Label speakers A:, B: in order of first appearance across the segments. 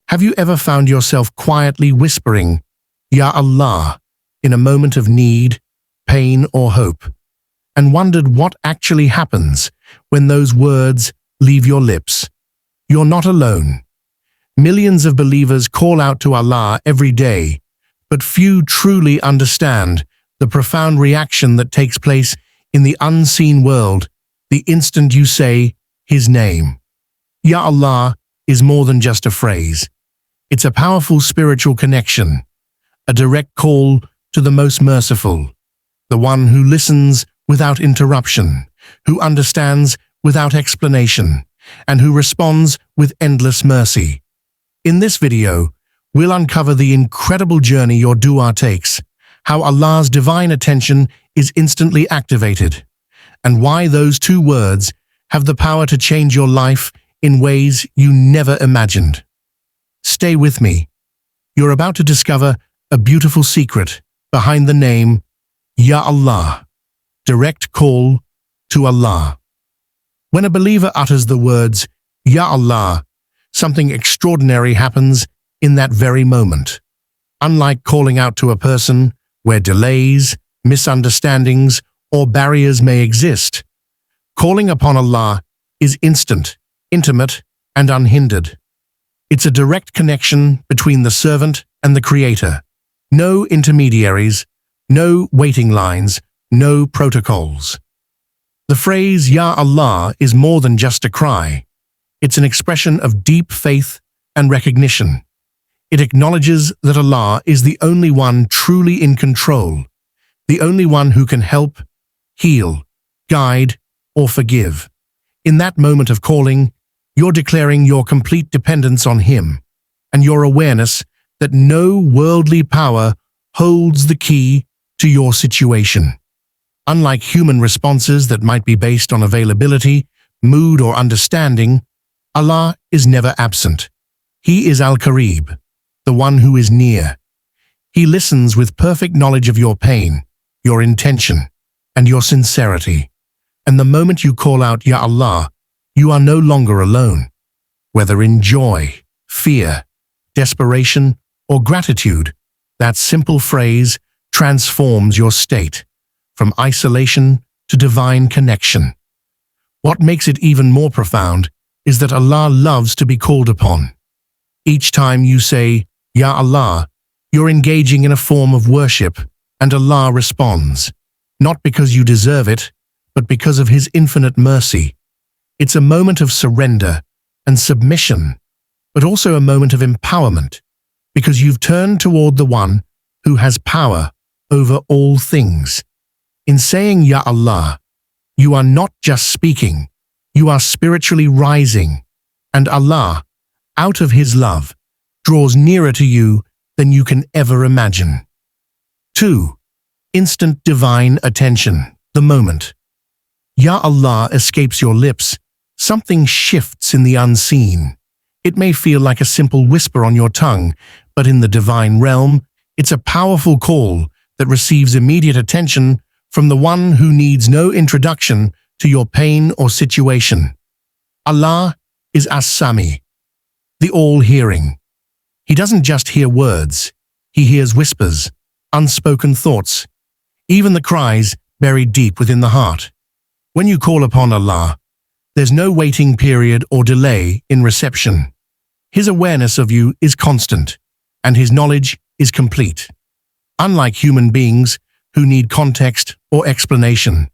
A: Have you ever found yourself quietly whispering, Ya Allah, in a moment of need, pain, or hope, and wondered what actually happens when those words leave your lips? You're not alone. Millions of believers call out to Allah every day, but few truly understand the profound reaction that takes place in the unseen world the instant you say His name. Ya Allah is more than just a phrase. It's a powerful spiritual connection, a direct call to the most merciful, the one who listens without interruption, who understands without explanation, and who responds with endless mercy. In this video, we'll uncover the incredible journey your dua takes, how Allah's divine attention is instantly activated, and why those two words have the power to change your life in ways you never imagined. Stay with me. You're about to discover a beautiful secret behind the name Ya Allah, direct call to Allah. When a believer utters the words Ya Allah, something extraordinary happens in that very moment. Unlike calling out to a person where delays, misunderstandings, or barriers may exist, calling upon Allah is instant, intimate, and unhindered. It's a direct connection between the servant and the Creator. No intermediaries, no waiting lines, no protocols. The phrase Ya Allah is more than just a cry. It's an expression of deep faith and recognition. It acknowledges that Allah is the only one truly in control, the only one who can help, heal, guide, or forgive. In that moment of calling, you're declaring your complete dependence on Him and your awareness that no worldly power holds the key to your situation. Unlike human responses that might be based on availability, mood, or understanding, Allah is never absent. He is Al-Qarib, the one who is near. He listens with perfect knowledge of your pain, your intention, and your sincerity. And the moment you call out Ya Allah, you are no longer alone. Whether in joy, fear, desperation, or gratitude, that simple phrase transforms your state, from isolation to divine connection. What makes it even more profound is that Allah loves to be called upon. Each time you say, Ya Allah, you're engaging in a form of worship, and Allah responds, not because you deserve it, but because of His infinite mercy. It's a moment of surrender and submission, but also a moment of empowerment, because you've turned toward the one who has power over all things. In saying Ya Allah, you are not just speaking, you are spiritually rising, and Allah, out of His love, draws nearer to you than you can ever imagine. 2. Instant divine attention, the moment Ya Allah escapes your lips, something shifts in the unseen. It may feel like a simple whisper on your tongue, but in the divine realm, it's a powerful call that receives immediate attention from the one who needs no introduction to your pain or situation. Allah is As-Sami, the all-hearing. He doesn't just hear words, He hears whispers, unspoken thoughts, even the cries buried deep within the heart. When you call upon Allah, there's no waiting period or delay in reception. His awareness of you is constant, and His knowledge is complete. Unlike human beings who need context or explanation,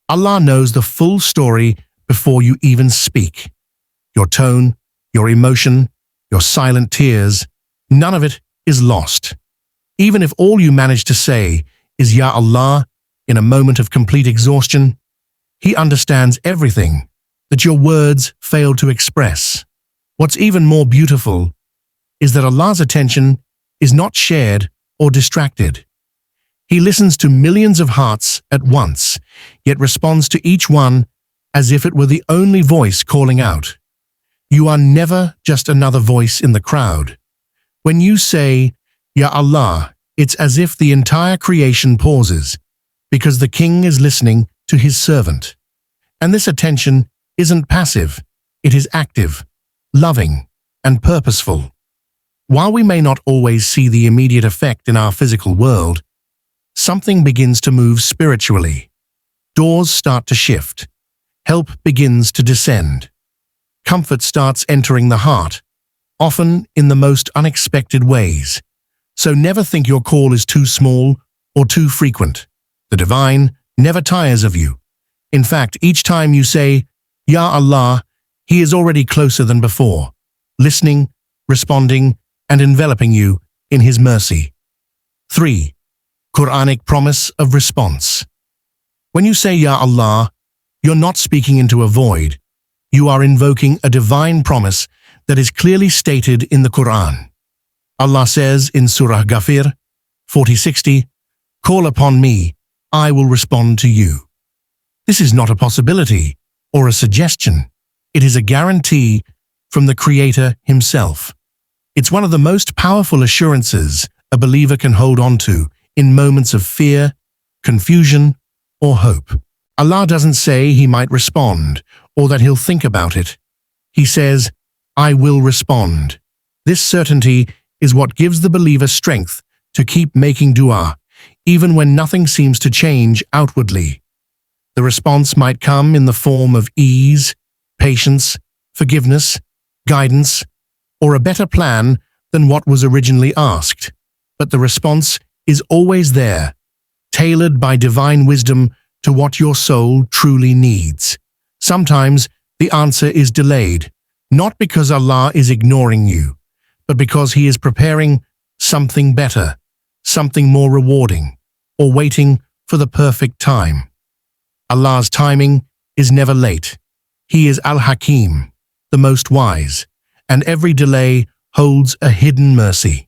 A: Allah knows the full story before you even speak. Your tone, your emotion, your silent tears, none of it is lost. Even if all you manage to say is Ya Allah in a moment of complete exhaustion, He understands everything that your words fail to express. What's even more beautiful is that Allah's attention is not shared or distracted. He listens to millions of hearts at once, yet responds to each one as if it were the only voice calling out. You are never just another voice in the crowd. When you say, Ya Allah, it's as if the entire creation pauses, because the King is listening to His servant. And this attention isn't passive, it is active, loving, and purposeful. While we may not always see the immediate effect in our physical world, something begins to move spiritually. Doors start to shift. Help begins to descend. Comfort starts entering the heart, often in the most unexpected ways. So never think your call is too small or too frequent. The divine never tires of you. In fact, each time you say, Ya Allah, He is already closer than before, listening, responding, and enveloping you in His mercy. 3. Qur'anic promise of response. When you say Ya Allah, you're not speaking into a void. You are invoking a divine promise that is clearly stated in the Qur'an. Allah says in Surah Ghafir 40:60, "Call upon me, I will respond to you." This is not a possibility or a suggestion. It is a guarantee from the Creator Himself. It's one of the most powerful assurances a believer can hold on to in moments of fear, confusion, or hope. Allah doesn't say He might respond or that He'll think about it. He says, "I will respond." This certainty is what gives the believer strength to keep making dua, even when nothing seems to change outwardly. The response might come in the form of ease, patience, forgiveness, guidance, or a better plan than what was originally asked. But the response is always there, tailored by divine wisdom to what your soul truly needs. Sometimes the answer is delayed, not because Allah is ignoring you, but because He is preparing something better, something more rewarding, or waiting for the perfect time. Allah's timing is never late. He is Al-Hakim, the most wise, and every delay holds a hidden mercy.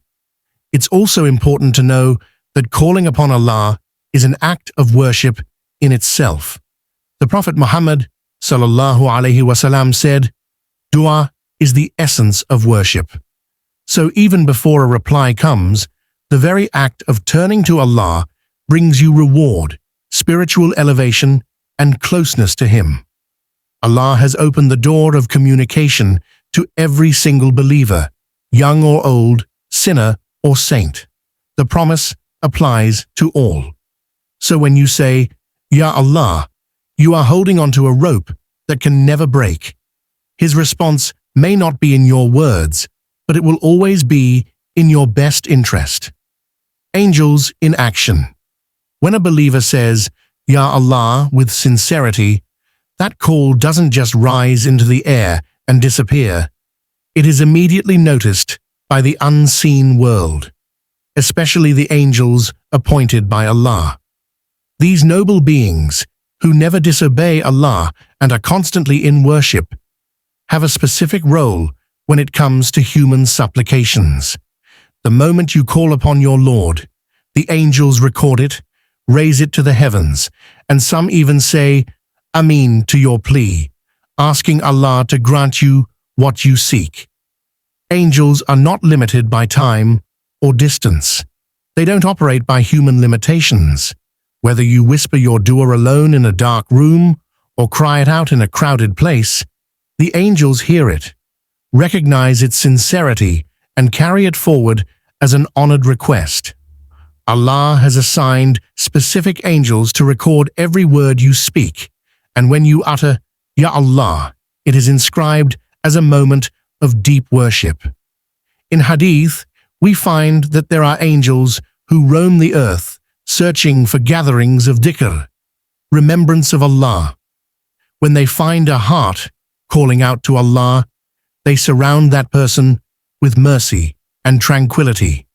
A: It's also important to know that calling upon Allah is an act of worship in itself. The Prophet Muhammad ﷺ said, "Dua is the essence of worship." So even before a reply comes, the very act of turning to Allah brings you reward, spiritual elevation, and closeness to Him. Allah has opened the door of communication to every single believer, young or old, sinner or saint. The promise applies to all. So when you say, Ya Allah, you are holding onto a rope that can never break. His response may not be in your words, but it will always be in your best interest. Angels in action. When a believer says, Ya Allah, with sincerity, that call doesn't just rise into the air and disappear. It is immediately noticed by the unseen world, especially the angels appointed by Allah. These noble beings, who never disobey Allah and are constantly in worship, have a specific role when it comes to human supplications. The moment you call upon your Lord, the angels record it, raise it to the heavens, and some even say, Ameen to your plea, asking Allah to grant you what you seek. Angels are not limited by time or distance. They don't operate by human limitations. Whether you whisper your dua alone in a dark room or cry it out in a crowded place, the angels hear it, recognize its sincerity, and carry it forward as an honored request. Allah has assigned specific angels to record every word you speak, and when you utter, Ya Allah, it is inscribed as a moment of deep worship. In Hadith, we find that there are angels who roam the earth, searching for gatherings of dhikr, remembrance of Allah. When they find a heart calling out to Allah, they surround that person with mercy and tranquility.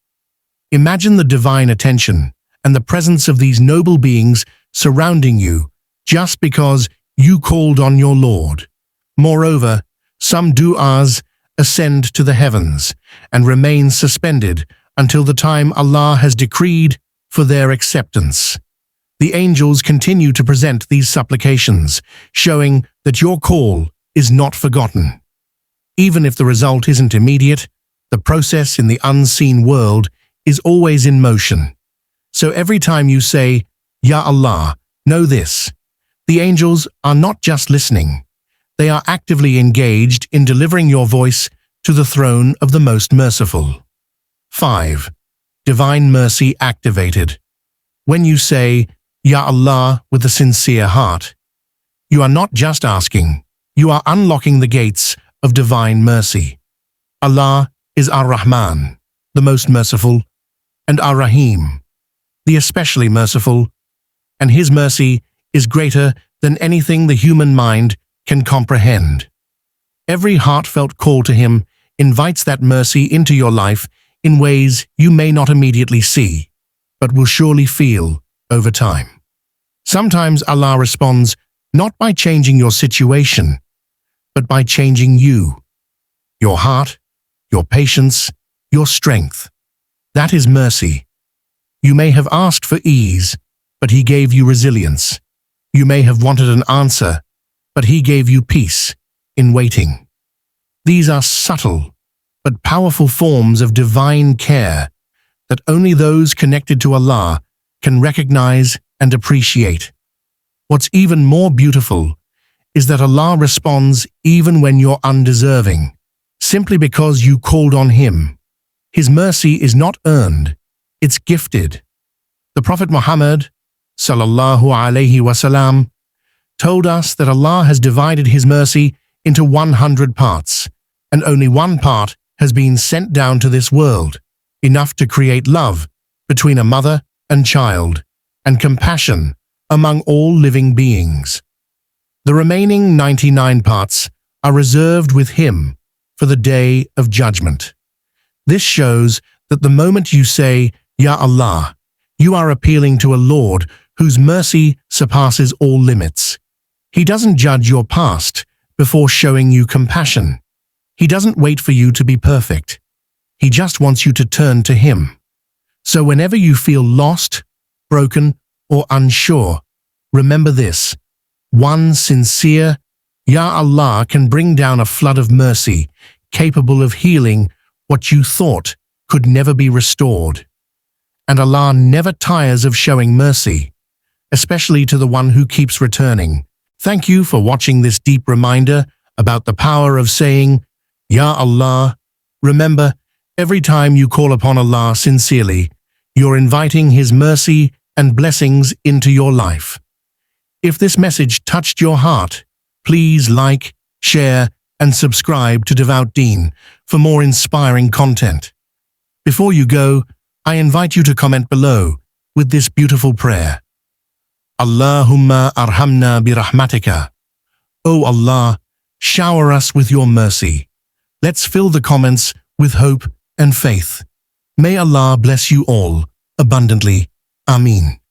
A: Imagine the divine attention and the presence of these noble beings surrounding you just because you called on your Lord. Moreover, some du'as ascend to the heavens and remain suspended until the time Allah has decreed for their acceptance. The angels continue to present these supplications, showing that your call is not forgotten. Even if the result isn't immediate, the process in the unseen world is always in motion. So every time you say, Ya Allah, know this, the angels are not just listening. They are actively engaged in delivering your voice to the throne of the Most Merciful. 5. Divine mercy activated. When you say, Ya Allah, with a sincere heart, you are not just asking, you are unlocking the gates of divine mercy. Allah is Ar-Rahman, the most merciful, and Ar-Rahim, the especially merciful, and His mercy is greater than anything the human mind can comprehend. Every heartfelt call to Him invites that mercy into your life in ways you may not immediately see, but will surely feel over time. Sometimes Allah responds not by changing your situation, but by changing you, your heart, your patience, your strength. That is mercy. You may have asked for ease, but He gave you resilience. You may have wanted an answer, but He gave you peace in waiting. These are subtle but powerful forms of divine care that only those connected to Allah can recognize and appreciate. What's even more beautiful is that Allah responds even when you're undeserving, simply because you called on Him. His mercy is not earned, it's gifted. The Prophet Muhammad, sallallahu alaihi wasallam, told us that Allah has divided His mercy into 100 parts, and only one part has been sent down to this world, enough to create love between a mother and child, and compassion among all living beings. The remaining 99 parts are reserved with Him for the day of judgment. This shows that the moment you say, Ya Allah, you are appealing to a Lord whose mercy surpasses all limits. He doesn't judge your past before showing you compassion. He doesn't wait for you to be perfect. He just wants you to turn to Him. So whenever you feel lost, broken, or unsure, remember this: one sincere Ya Allah can bring down a flood of mercy capable of healing what you thought could never be restored. And Allah never tires of showing mercy, especially to the one who keeps returning. Thank you for watching this deep reminder about the power of saying, Ya Allah. Remember, every time you call upon Allah sincerely, you're inviting His mercy and blessings into your life. If this message touched your heart, please like, share, and subscribe to Devout Deen for more inspiring content. Before you go, I invite you to comment below with this beautiful prayer. Allahumma arhamna birahmatika. O Allah, shower us with your mercy. Let's fill the comments with hope and faith. May Allah bless you all abundantly. Ameen.